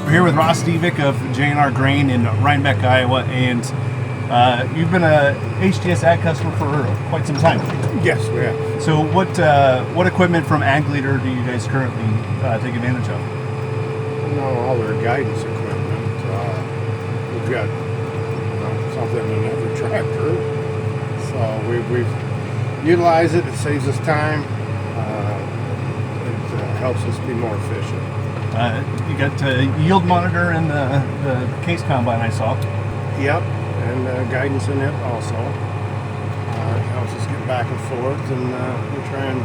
We're here with Ross Stevick of J&R Grain in Reinbeck, Iowa, and you've been a HTS Ag customer for quite some time. Yes, we have. So what equipment from Ag Leader do you guys currently take advantage of? All their guidance equipment. We've got something in every tractor, so we've utilized it. It saves us time. It helps us be more efficient. You got yield monitor in the case combine I saw. Yep, and guidance in it also. It helps us get back and forth, and we try and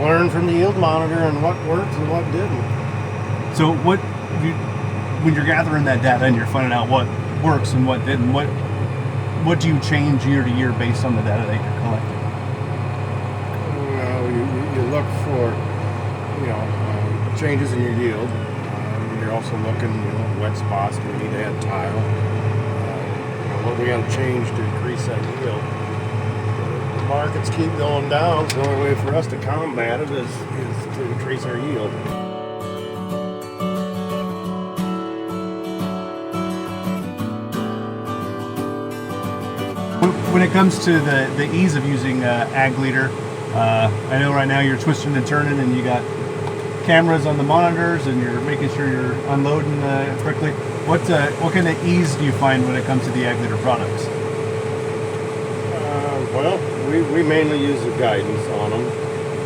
learn from the yield monitor and what worked and what didn't. So when you're gathering that data and you're finding out what works and what didn't, what do you change year to year based on the data that you're collecting? Well, you look for changes in your yield. You're also looking, wet spots. Do we need to add tile? What we got to change to increase that yield? The markets keep going down, so the only way for us to combat it is to increase our yield. When it comes to the ease of using Ag Leader, I know right now you're twisting and turning and you got cameras on the monitors and you're making sure you're unloading quickly. What kind of ease do you find when it comes to the Ag Leader products? Well, we mainly use the guidance on them,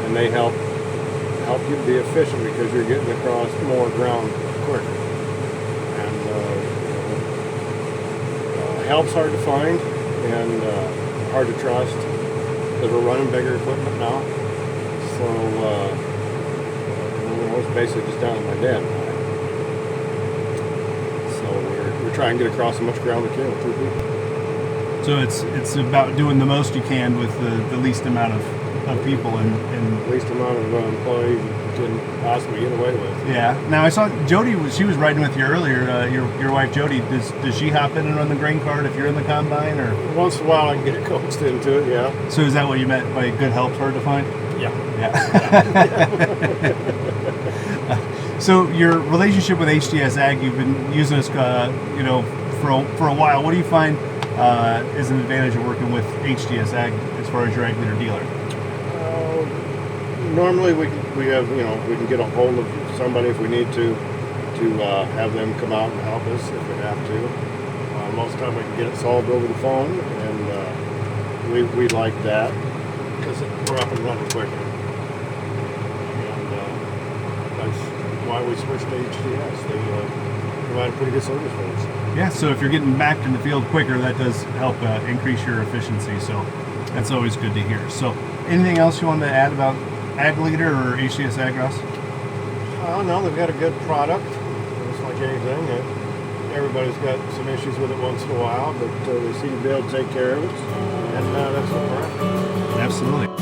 and they help you be efficient because you're getting across more ground quicker. And help's hard to find and hard to trust because we're running bigger equipment now. So it's basically just down at my dad and I. So we're trying to get across as much ground we can with two people. So it's about doing the most you can with the least amount of people and least amount of employees you can possibly get away with. Yeah. Now I saw Jody. She was riding with you earlier. Your wife Jody. Does she hop in and run the grain cart if you're in the combine, or once in a while I can get her coaxed into it? Yeah. So is that what you meant by good help's hard to find? Yeah. So your relationship with HTS Ag, you've been using us, for a while. What do you find is an advantage of working with HTS Ag as far as your Ag Leader dealer? Normally we have we can get a hold of somebody if we need to have them come out and help us if we have to. Most of the time we can get it solved over the phone, and we like that because we're up and running quicker. And that's why we switched to HTS. They provide a pretty good service for us. Yeah, so if you're getting back in the field quicker, that does help increase your efficiency. So that's always good to hear. So anything else you wanted to add about Ag Leader or HTS Ag, Ross? No, they've got a good product. It's like anything. Everybody's got some issues with it once in a while, but they seem to be able to take care of it. And that's what we're after. Absolutely.